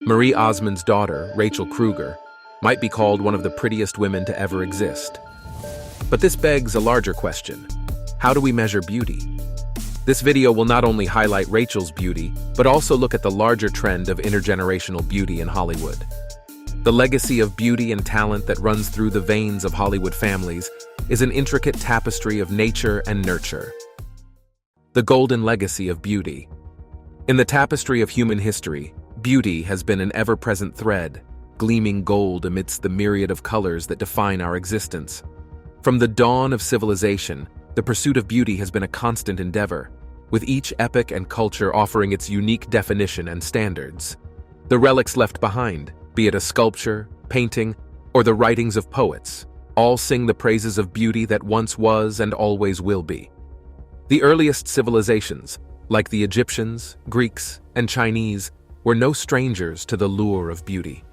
Marie Osmond's daughter, Rachel Kruger, might be called one of the prettiest women to ever exist. But this begs a larger question. How do we measure beauty? This video will not only highlight Rachel's beauty, but also look at the larger trend of intergenerational beauty in Hollywood. The legacy of beauty and talent that runs through the veins of Hollywood families is an intricate tapestry of nature and nurture. The golden legacy of beauty. In the tapestry of human history, beauty has been an ever-present thread, gleaming gold amidst the myriad of colors that define our existence. From the dawn of civilization, the pursuit of beauty has been a constant endeavor, with each epoch and culture offering its unique definition and standards. The relics left behind, be it a sculpture, painting, or the writings of poets, all sing the praises of beauty that once was and always will be. The earliest civilizations, like the Egyptians, Greeks, and Chinese, were no strangers to the lure of beauty.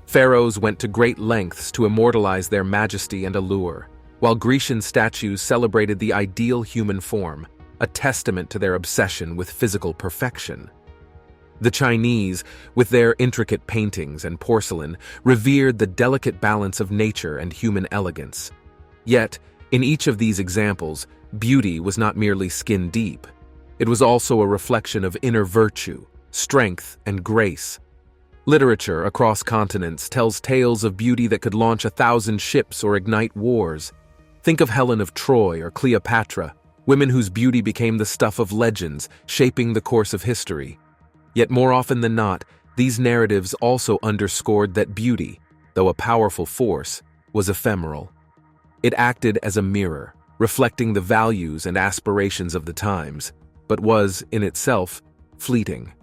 Pharaohs went to great lengths to immortalize their majesty and allure, while Grecian statues celebrated the ideal human form, a testament to their obsession with physical perfection. The Chinese, with their intricate paintings and porcelain, revered the delicate balance of nature and human elegance. Yet, in each of these examples, beauty was not merely skin-deep. It was also a reflection of inner virtue, strength, and grace. Literature across continents tells tales of beauty that could launch 1,000 ships or ignite wars. Think of Helen of Troy or Cleopatra, women whose beauty became the stuff of legends, shaping the course of history. Yet more often than not, these narratives also underscored that beauty, though a powerful force, was ephemeral. It acted as a mirror, reflecting the values and aspirations of the times, but was, in itself, fleeting.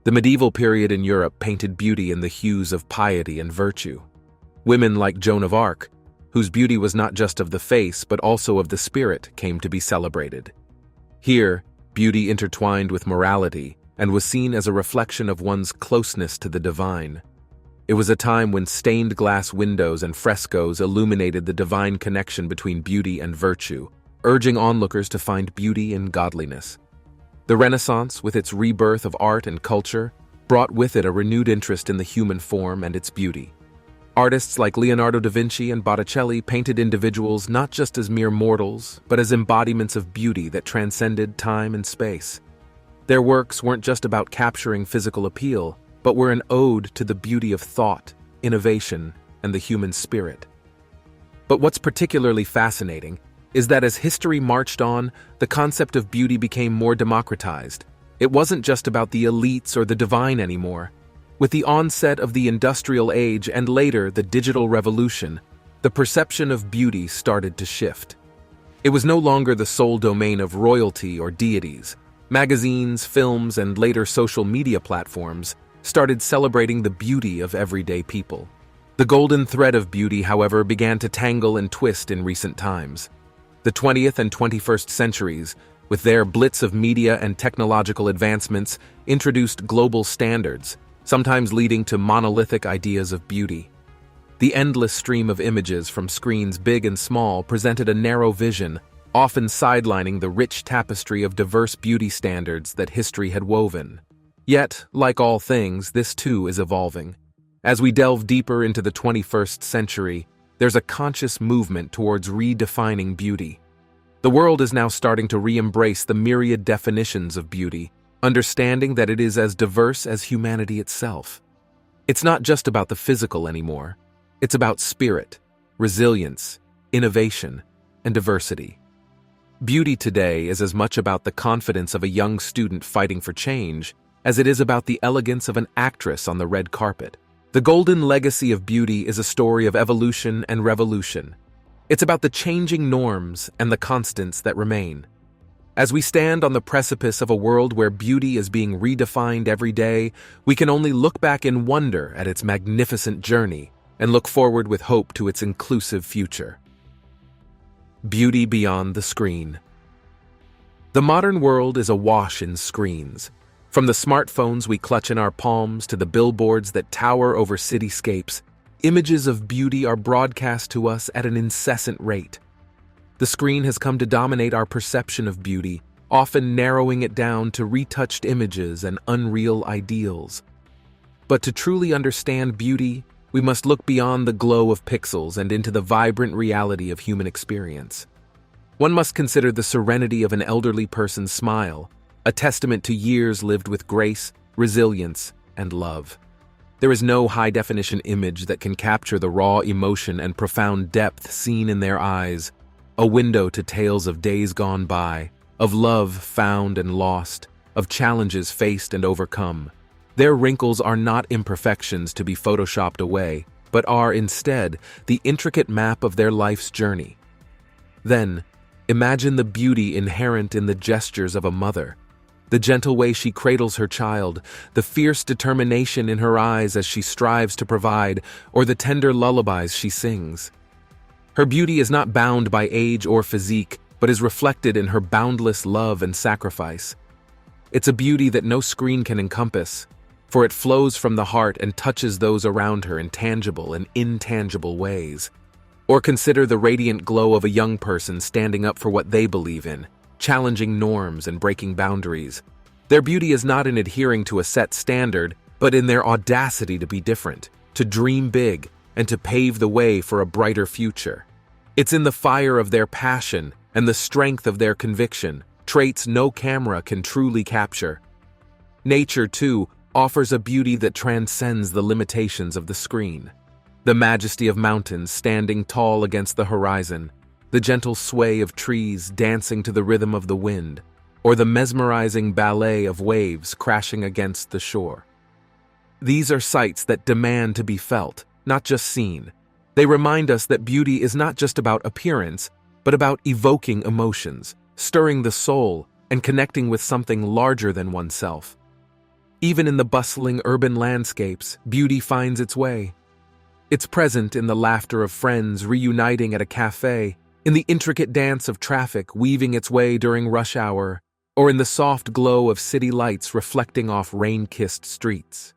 The medieval period in Europe painted beauty in the hues of piety and virtue. Women like Joan of Arc, whose beauty was not just of the face but also of the spirit, came to be celebrated. Here, beauty intertwined with morality and was seen as a reflection of one's closeness to the divine. It was a time when stained glass windows and frescoes illuminated the divine connection between beauty and virtue, urging onlookers to find beauty in godliness. The Renaissance, with its rebirth of art and culture, brought with it a renewed interest in the human form and its beauty. Artists like Leonardo da Vinci and Botticelli painted individuals not just as mere mortals, but as embodiments of beauty that transcended time and space. Their works weren't just about capturing physical appeal, but were an ode to the beauty of thought, innovation, and the human spirit. But what's particularly fascinating is that as history marched on, the concept of beauty became more democratized. It wasn't just about the elites or the divine anymore. With the onset of the industrial age and later the digital revolution, the perception of beauty started to shift. It was no longer the sole domain of royalty or deities. Magazines, films, and later social media platforms started celebrating the beauty of everyday people. The golden thread of beauty, however, began to tangle and twist in recent times. The 20th and 21st centuries, with their blitz of media and technological advancements, introduced global standards, sometimes leading to monolithic ideas of beauty. The endless stream of images from screens big and small presented a narrow vision, often sidelining the rich tapestry of diverse beauty standards that history had woven. Yet, like all things, this too is evolving. As we delve deeper into the 21st century, there's a conscious movement towards redefining beauty. The world is now starting to re-embrace the myriad definitions of beauty, understanding that it is as diverse as humanity itself. It's not just about the physical anymore. It's about spirit, resilience, innovation, and diversity. Beauty today is as much about the confidence of a young student fighting for change as it is about the elegance of an actress on the red carpet. The golden legacy of beauty is a story of evolution and revolution. It's about the changing norms and the constants that remain. As we stand on the precipice of a world where beauty is being redefined every day, we can only look back in wonder at its magnificent journey and look forward with hope to its inclusive future. Beauty beyond the screen. The modern world is awash in screens. From the smartphones we clutch in our palms to the billboards that tower over cityscapes, images of beauty are broadcast to us at an incessant rate. The screen has come to dominate our perception of beauty, often narrowing it down to retouched images and unreal ideals. But to truly understand beauty, we must look beyond the glow of pixels and into the vibrant reality of human experience. One must consider the serenity of an elderly person's smile, a testament to years lived with grace, resilience, and love. There is no high-definition image that can capture the raw emotion and profound depth seen in their eyes, a window to tales of days gone by, of love found and lost, of challenges faced and overcome. Their wrinkles are not imperfections to be photoshopped away, but are instead the intricate map of their life's journey. Then, imagine the beauty inherent in the gestures of a mother, the gentle way she cradles her child, the fierce determination in her eyes as she strives to provide, or the tender lullabies she sings. Her beauty is not bound by age or physique, but is reflected in her boundless love and sacrifice. It's a beauty that no screen can encompass, for it flows from the heart and touches those around her in tangible and intangible ways. Or consider the radiant glow of a young person standing up for what they believe in, challenging norms and breaking boundaries. Their beauty is not in adhering to a set standard, but in their audacity to be different, to dream big, and to pave the way for a brighter future. It's in the fire of their passion and the strength of their conviction, traits no camera can truly capture. Nature, too, offers a beauty that transcends the limitations of the screen. The majesty of mountains standing tall against the horizon, the gentle sway of trees dancing to the rhythm of the wind, or the mesmerizing ballet of waves crashing against the shore. These are sights that demand to be felt, not just seen. They remind us that beauty is not just about appearance, but about evoking emotions, stirring the soul, and connecting with something larger than oneself. Even in the bustling urban landscapes, beauty finds its way. It's present in the laughter of friends reuniting at a cafe, in the intricate dance of traffic weaving its way during rush hour, or in the soft glow of city lights reflecting off rain-kissed streets.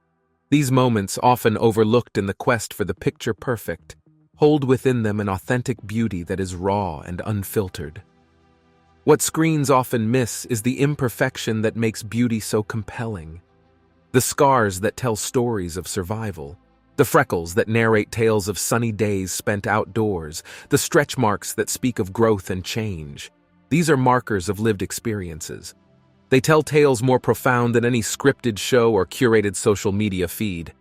These moments, often overlooked in the quest for the picture perfect, hold within them an authentic beauty that is raw and unfiltered. What screens often miss is the imperfection that makes beauty so compelling. The scars that tell stories of survival, the freckles that narrate tales of sunny days spent outdoors, the stretch marks that speak of growth and change. These are markers of lived experiences. They tell tales more profound than any scripted show or curated social media feed.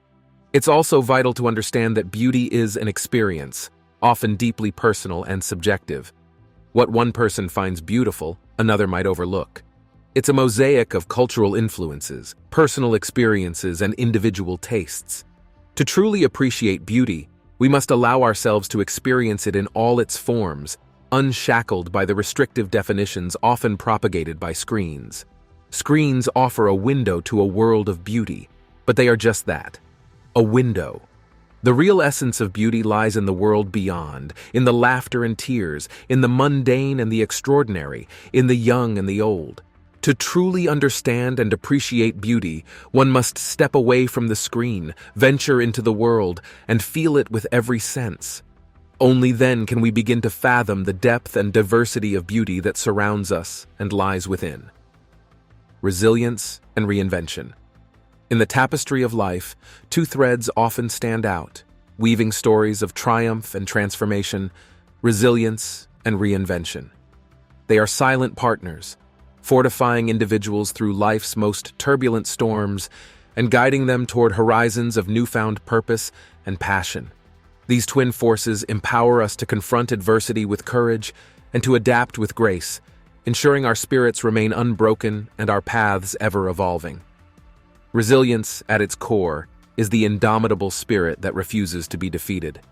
It's also vital to understand that beauty is an experience, often deeply personal and subjective. What one person finds beautiful, another might overlook. It's a mosaic of cultural influences, personal experiences, and individual tastes. To truly appreciate beauty, we must allow ourselves to experience it in all its forms, unshackled by the restrictive definitions often propagated by screens. Screens offer a window to a world of beauty, but they are just that, a window. The real essence of beauty lies in the world beyond, in the laughter and tears, in the mundane and the extraordinary, in the young and the old. To truly understand and appreciate beauty, one must step away from the screen, venture into the world, and feel it with every sense. Only then can we begin to fathom the depth and diversity of beauty that surrounds us and lies within. Resilience and reinvention. In the tapestry of life, two threads often stand out, weaving stories of triumph and transformation, resilience and reinvention. They are silent partners, fortifying individuals through life's most turbulent storms and guiding them toward horizons of newfound purpose and passion. These twin forces empower us to confront adversity with courage and to adapt with grace, ensuring our spirits remain unbroken and our paths ever evolving. Resilience, at its core, is the indomitable spirit that refuses to be defeated.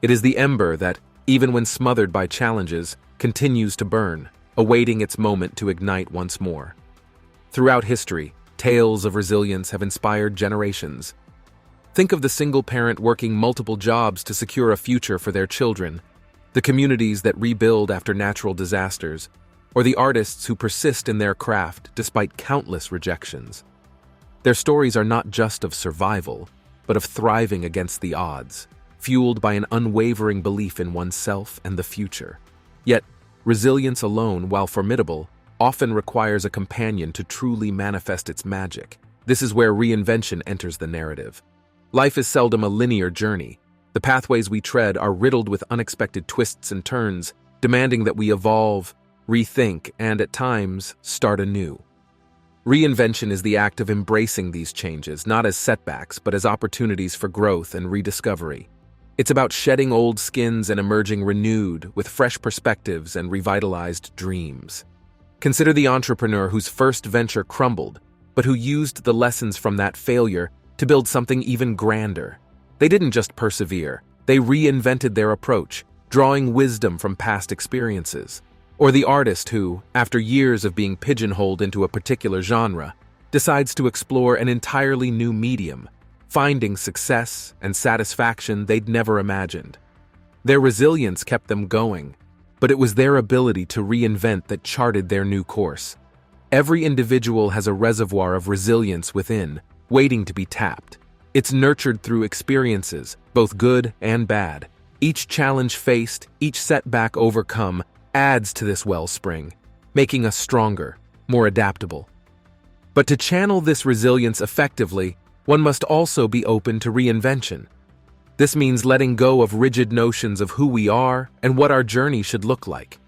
It is the ember that, even when smothered by challenges, continues to burn, awaiting its moment to ignite once more. Throughout history, tales of resilience have inspired generations. Think of the single parent working multiple jobs to secure a future for their children, the communities that rebuild after natural disasters, or the artists who persist in their craft despite countless rejections. Their stories are not just of survival, but of thriving against the odds, fueled by an unwavering belief in oneself and the future. Yet, resilience alone, while formidable, often requires a companion to truly manifest its magic. This is where reinvention enters the narrative. Life is seldom a linear journey. The pathways we tread are riddled with unexpected twists and turns, demanding that we evolve, rethink, and at times, start anew. Reinvention is the act of embracing these changes, not as setbacks, but as opportunities for growth and rediscovery. It's about shedding old skins and emerging renewed, with fresh perspectives and revitalized dreams. Consider the entrepreneur whose first venture crumbled, but who used the lessons from that failure to build something even grander. They didn't just persevere, they reinvented their approach, drawing wisdom from past experiences. Or the artist who, after years of being pigeonholed into a particular genre, decides to explore an entirely new medium, finding success and satisfaction they'd never imagined. Their resilience kept them going, but it was their ability to reinvent that charted their new course. Every individual has a reservoir of resilience within, waiting to be tapped. It's nurtured through experiences, both good and bad. Each challenge faced, each setback overcome, adds to this wellspring, making us stronger, more adaptable. But to channel this resilience effectively, one must also be open to reinvention. This means letting go of rigid notions of who we are and what our journey should look like.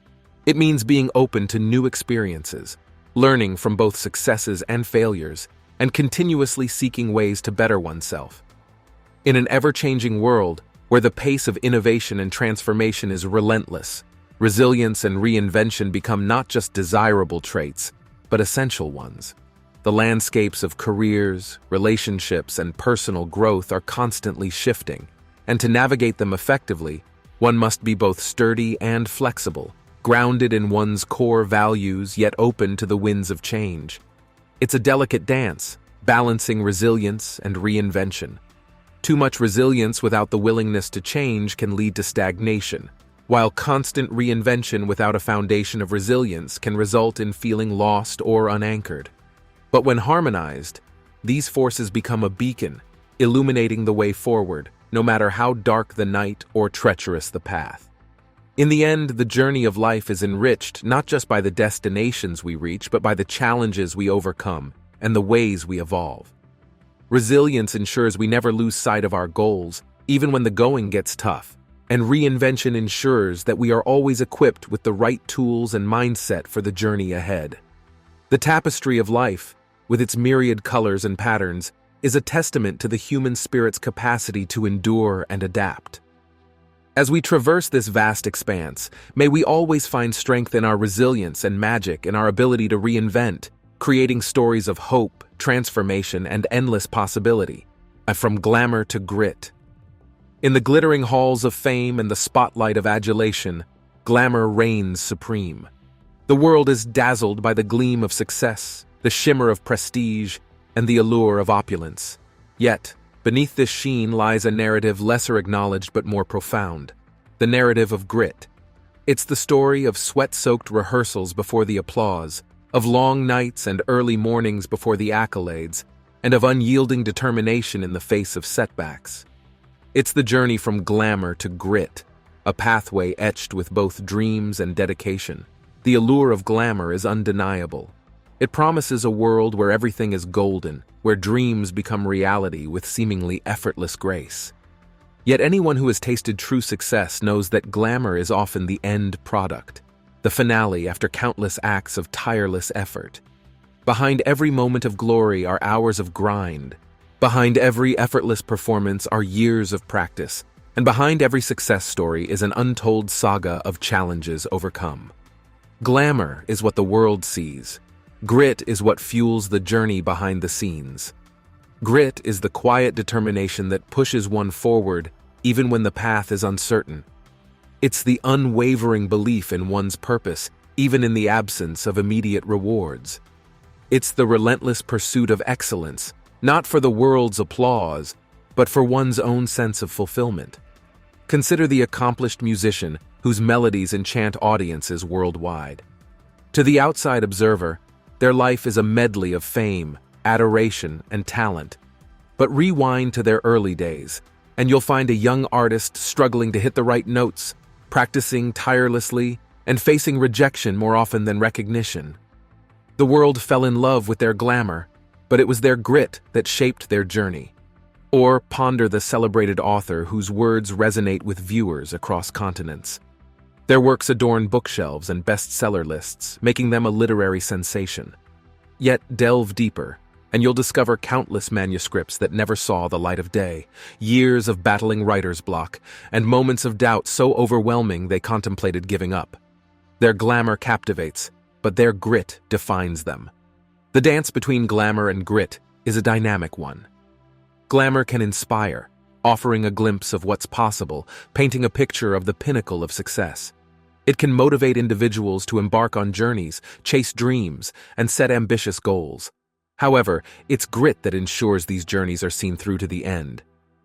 It means being open to new experiences, learning from both successes and failures, and continuously seeking ways to better oneself. In an ever-changing world, where the pace of innovation and transformation is relentless, resilience and reinvention become not just desirable traits, but essential ones. The landscapes of careers, relationships, and personal growth are constantly shifting, and to navigate them effectively, one must be both sturdy and flexible, grounded in one's core values yet open to the winds of change. It's a delicate dance, balancing resilience and reinvention. Too much resilience without the willingness to change can lead to stagnation, while constant reinvention without a foundation of resilience can result in feeling lost or unanchored. But when harmonized, these forces become a beacon, illuminating the way forward, no matter how dark the night or treacherous the path. In the end, the journey of life is enriched not just by the destinations we reach, but by the challenges we overcome and the ways we evolve. Resilience ensures we never lose sight of our goals, even when the going gets tough, and reinvention ensures that we are always equipped with the right tools and mindset for the journey ahead. The tapestry of life, with its myriad colors and patterns, is a testament to the human spirit's capacity to endure and adapt. As we traverse this vast expanse, may we always find strength in our resilience and magic in our ability to reinvent, creating stories of hope, transformation, and endless possibility, from glamour to grit. In the glittering halls of fame and the spotlight of adulation, glamour reigns supreme. The world is dazzled by the gleam of success, the shimmer of prestige, and the allure of opulence. Yet, beneath this sheen lies a narrative lesser acknowledged but more profound, the narrative of grit. It's the story of sweat-soaked rehearsals before the applause, of long nights and early mornings before the accolades, and of unyielding determination in the face of setbacks. It's the journey from glamour to grit, a pathway etched with both dreams and dedication. The allure of glamour is undeniable. It promises a world where everything is golden, where dreams become reality with seemingly effortless grace. Yet anyone who has tasted true success knows that glamour is often the end product, the finale after countless acts of tireless effort. Behind every moment of glory are hours of grind. Behind every effortless performance are years of practice, and behind every success story is an untold saga of challenges overcome. Glamour is what the world sees. Grit is what fuels the journey behind the scenes. Grit is the quiet determination that pushes one forward even when the path is uncertain. It's the unwavering belief in one's purpose, even in the absence of immediate rewards. It's the relentless pursuit of excellence, not for the world's applause, but for one's own sense of fulfillment. Consider the accomplished musician whose melodies enchant audiences worldwide. To the outside observer, their life is a medley of fame, adoration, and talent. But rewind to their early days, and you'll find a young artist struggling to hit the right notes, practicing tirelessly, and facing rejection more often than recognition. The world fell in love with their glamour, but it was their grit that shaped their journey. Or ponder the celebrated author whose words resonate with viewers across continents. Their works adorn bookshelves and bestseller lists, making them a literary sensation. Yet delve deeper, and you'll discover countless manuscripts that never saw the light of day, years of battling writer's block, and moments of doubt so overwhelming they contemplated giving up. Their glamour captivates, but their grit defines them. The dance between glamour and grit is a dynamic one. Glamour can inspire, offering a glimpse of what's possible, painting a picture of the pinnacle of success. It can motivate individuals to embark on journeys, chase dreams, and set ambitious goals. However, it's grit that ensures these journeys are seen through to the end.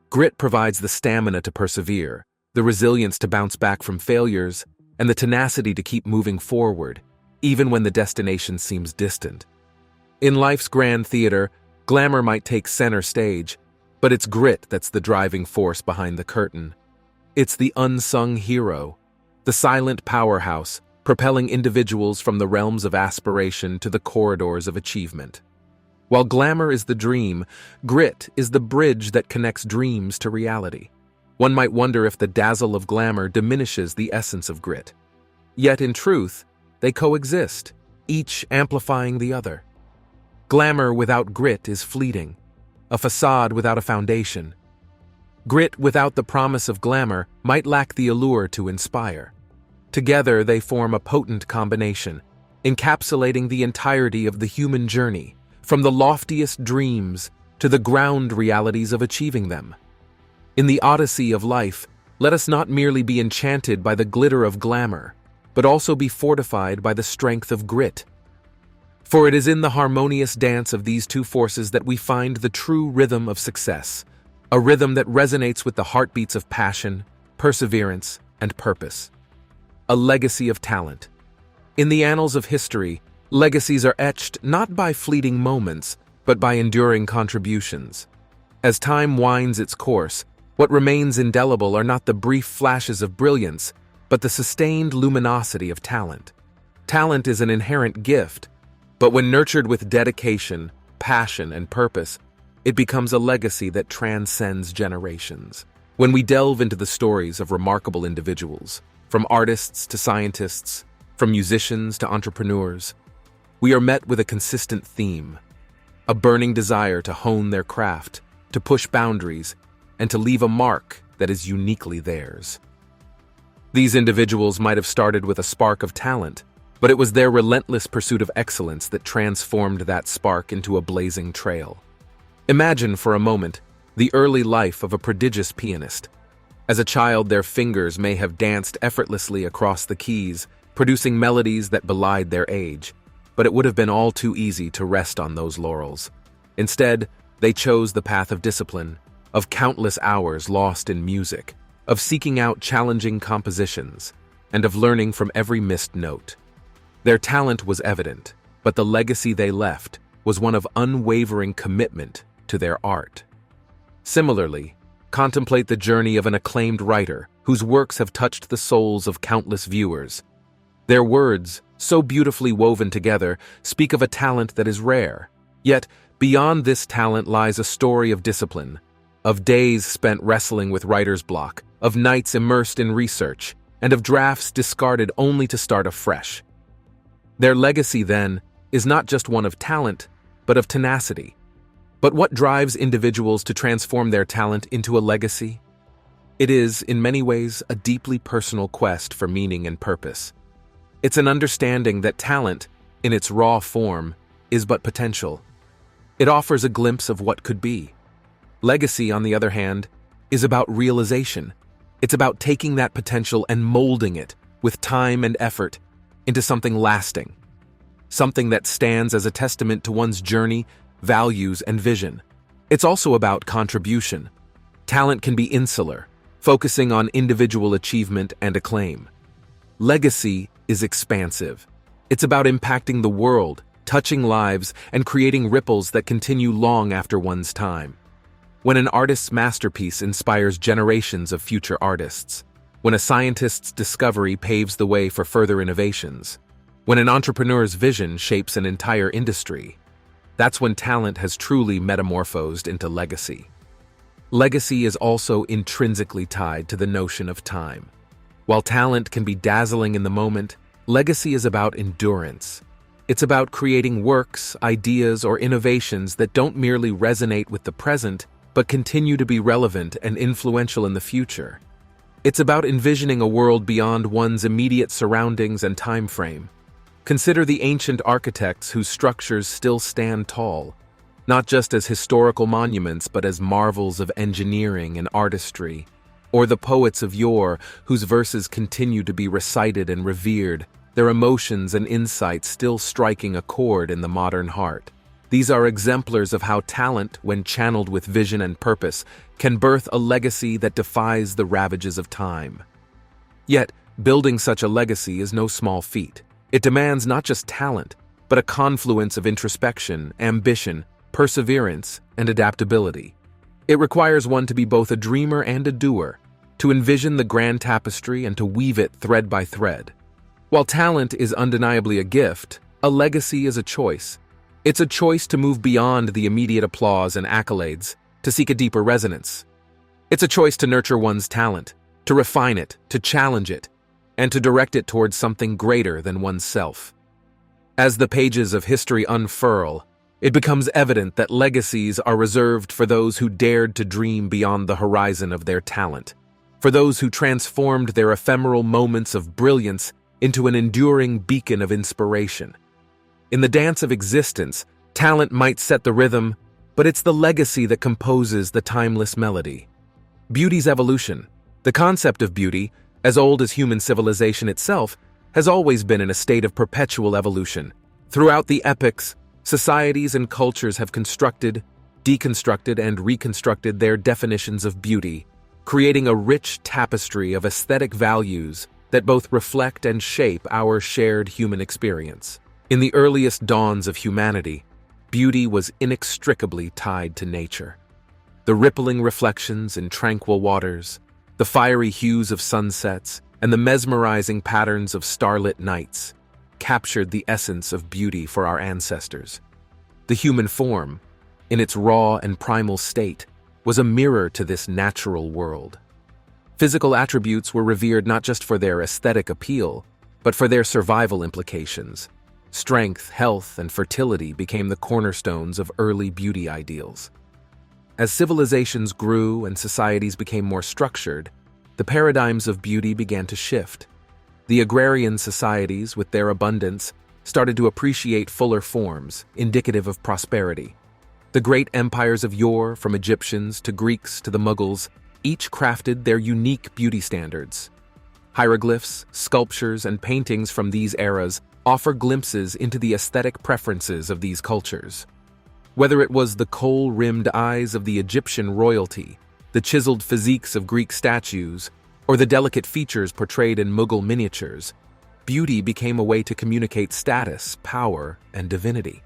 Grit provides the stamina to persevere, the resilience to bounce back from failures, and the tenacity to keep moving forward, even when the destination seems distant. In life's grand theater, glamour might take center stage, but it's grit that's the driving force behind the curtain. It's the unsung hero, the silent powerhouse, propelling individuals from the realms of aspiration to the corridors of achievement. While glamour is the dream, grit is the bridge that connects dreams to reality. One might wonder if the dazzle of glamour diminishes the essence of grit. Yet in truth, they coexist, each amplifying the other. Glamour without grit is fleeting, a facade without a foundation. Grit without the promise of glamour might lack the allure to inspire. Together they form a potent combination, encapsulating the entirety of the human journey, from the loftiest dreams to the ground realities of achieving them. In the odyssey of life, let us not merely be enchanted by the glitter of glamour, but also be fortified by the strength of grit. For it is in the harmonious dance of these two forces that we find the true rhythm of success, a rhythm that resonates with the heartbeats of passion, perseverance, and purpose. A legacy of talent. In the annals of history, legacies are etched not by fleeting moments, but by enduring contributions. As time winds its course, what remains indelible are not the brief flashes of brilliance, but the sustained luminosity of talent. Talent is an inherent gift, but when nurtured with dedication, passion, and purpose, it becomes a legacy that transcends generations. When we delve into the stories of remarkable individuals, from artists to scientists, from musicians to entrepreneurs, we are met with a consistent theme, a burning desire to hone their craft, to push boundaries, and to leave a mark that is uniquely theirs. These individuals might have started with a spark of talent, but it was their relentless pursuit of excellence that transformed that spark into a blazing trail. Imagine for a moment the early life of a prodigious pianist. As a child, their fingers may have danced effortlessly across the keys, producing melodies that belied their age, but it would have been all too easy to rest on those laurels. Instead, they chose the path of discipline, of countless hours lost in music, of seeking out challenging compositions, and of learning from every missed note. Their talent was evident, but the legacy they left was one of unwavering commitment to their art. Similarly, contemplate the journey of an acclaimed writer whose works have touched the souls of countless viewers. Their words, so beautifully woven together, speak of a talent that is rare. Yet, beyond this talent lies a story of discipline, of days spent wrestling with writer's block, of nights immersed in research, and of drafts discarded only to start afresh. Their legacy, then, is not just one of talent, but of tenacity. But what drives individuals to transform their talent into a legacy? It is, in many ways, a deeply personal quest for meaning and purpose. It's an understanding that talent, in its raw form, is but potential. It offers a glimpse of what could be. Legacy, on the other hand, is about realization. It's about taking that potential and molding it, with time and effort, into something lasting. Something that stands as a testament to one's journey, values, and vision. It's also about contribution. Talent can be insular, focusing on individual achievement and acclaim. Legacy is expansive. It's about impacting the world, touching lives, and creating ripples that continue long after one's time. When an artist's masterpiece inspires generations of future artists, when a scientist's discovery paves the way for further innovations, when an entrepreneur's vision shapes an entire industry, that's when talent has truly metamorphosed into legacy. legacy is also intrinsically tied to the notion of time. While talent can be dazzling in the moment, legacy is about endurance. It's about creating works, ideas, or innovations that don't merely resonate with the present, but continue to be relevant and influential in the future. It's about envisioning a world beyond one's immediate surroundings and time frame. Consider the ancient architects whose structures still stand tall, not just as historical monuments but as marvels of engineering and artistry, or the poets of yore whose verses continue to be recited and revered, their emotions and insights still striking a chord in the modern heart. These are exemplars of how talent, when channeled with vision and purpose, can birth a legacy that defies the ravages of time. Yet, building such a legacy is no small feat. It demands not just talent, but a confluence of introspection, ambition, perseverance, and adaptability. It requires one to be both a dreamer and a doer, to envision the grand tapestry and to weave it thread by thread. While talent is undeniably a gift, a legacy is a choice. It's a choice to move beyond the immediate applause and accolades, to seek a deeper resonance. It's a choice to nurture one's talent, to refine it, to challenge it, and to direct it towards something greater than oneself. As the pages of history unfurl, it becomes evident that legacies are reserved for those who dared to dream beyond the horizon of their talent, for those who transformed their ephemeral moments of brilliance into an enduring beacon of inspiration. In the dance of existence, talent might set the rhythm, but it's the legacy that composes the timeless melody. Beauty's evolution. The concept of beauty, as old as human civilization itself, has always been in a state of perpetual evolution. Throughout the epochs, societies and cultures have constructed, deconstructed, and reconstructed their definitions of beauty, creating a rich tapestry of aesthetic values that both reflect and shape our shared human experience. In the earliest dawns of humanity, beauty was inextricably tied to nature. The rippling reflections in tranquil waters, the fiery hues of sunsets, and the mesmerizing patterns of starlit nights captured the essence of beauty for our ancestors. The human form, in its raw and primal state, was a mirror to this natural world. Physical attributes were revered not just for their aesthetic appeal, but for their survival implications. Strength, health, and fertility became the cornerstones of early beauty ideals. As civilizations grew and societies became more structured, the paradigms of beauty began to shift. The agrarian societies, with their abundance, started to appreciate fuller forms, indicative of prosperity. The great empires of yore, from Egyptians to Greeks to the Mughals, each crafted their unique beauty standards. Hieroglyphs, sculptures, and paintings from these eras offer glimpses into the aesthetic preferences of these cultures. Whether it was the kohl-rimmed eyes of the Egyptian royalty, the chiseled physiques of Greek statues, or the delicate features portrayed in Mughal miniatures, beauty became a way to communicate status, power, and divinity.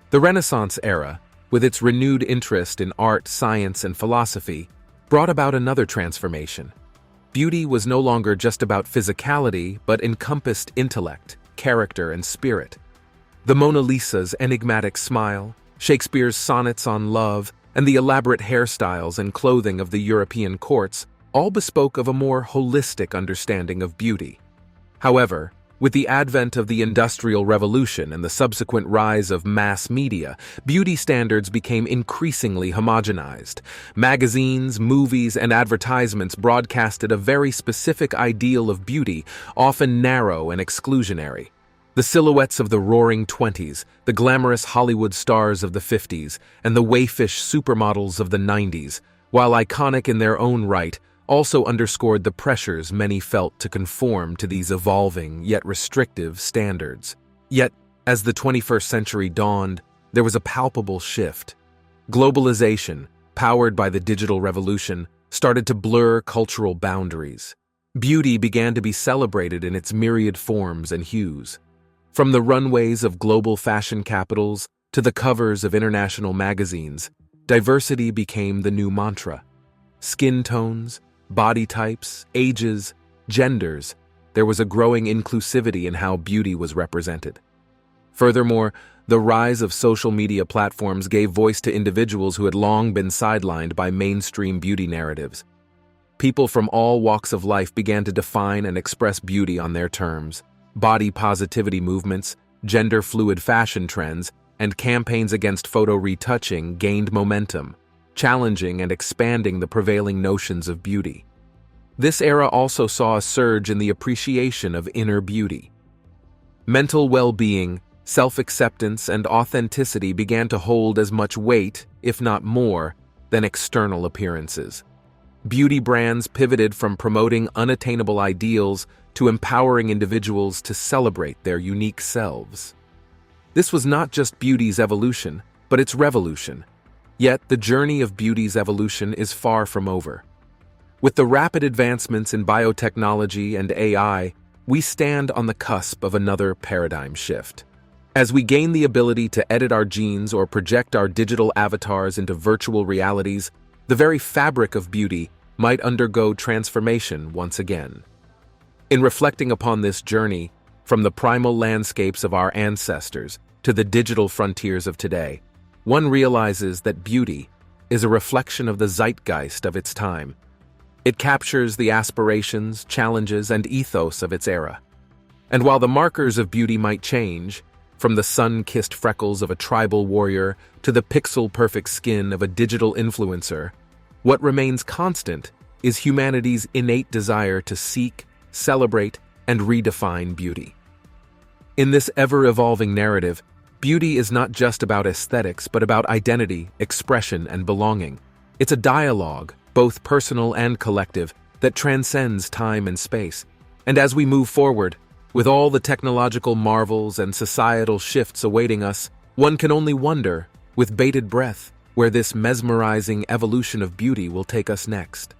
The Renaissance era, with its renewed interest in art, science, and philosophy, brought about another transformation. Beauty was no longer just about physicality, but encompassed intellect, character, and spirit. The Mona Lisa's enigmatic smile, Shakespeare's sonnets on love, and the elaborate hairstyles and clothing of the European courts all bespoke of a more holistic understanding of beauty. However, with the advent of the Industrial Revolution and the subsequent rise of mass media, beauty standards became increasingly homogenized. Magazines, movies, and advertisements broadcasted a very specific ideal of beauty, often narrow and exclusionary. The silhouettes of the roaring 20s, the glamorous Hollywood stars of the 50s, and the waifish supermodels of the 90s, while iconic in their own right, also underscored the pressures many felt to conform to these evolving yet restrictive standards. Yet, as the 21st century dawned, there was a palpable shift. Globalization, powered by the digital revolution, started to blur cultural boundaries. Beauty began to be celebrated in its myriad forms and hues. From the runways of global fashion capitals to the covers of international magazines, diversity became the new mantra. Skin tones, body types, ages, genders, there was a growing inclusivity in how beauty was represented. Furthermore, the rise of social media platforms gave voice to individuals who had long been sidelined by mainstream beauty narratives. People from all walks of life began to define and express beauty on their terms. Body positivity movements, gender-fluid fashion trends, and campaigns against photo retouching gained momentum, challenging and expanding the prevailing notions of beauty. This era also saw a surge in the appreciation of inner beauty. Mental well-being, self-acceptance, and authenticity began to hold as much weight, if not more, than external appearances. Beauty brands pivoted from promoting unattainable ideals to empowering individuals to celebrate their unique selves. This was not just beauty's evolution, but its revolution. Yet, the journey of beauty's evolution is far from over. With the rapid advancements in biotechnology and AI, we stand on the cusp of another paradigm shift. As we gain the ability to edit our genes or project our digital avatars into virtual realities, the very fabric of beauty might undergo transformation once again. In reflecting upon this journey, from the primal landscapes of our ancestors to the digital frontiers of today, one realizes that beauty is a reflection of the zeitgeist of its time. It captures the aspirations, challenges, and ethos of its era. And while the markers of beauty might change, from the sun-kissed freckles of a tribal warrior to the pixel-perfect skin of a digital influencer, what remains constant is humanity's innate desire to seek, celebrate, and redefine beauty. In this ever-evolving narrative, beauty is not just about aesthetics, but about identity, expression, and belonging. It's a dialogue, both personal and collective, that transcends time and space. And as we move forward, with all the technological marvels and societal shifts awaiting us, one can only wonder, with bated breath, where this mesmerizing evolution of beauty will take us next.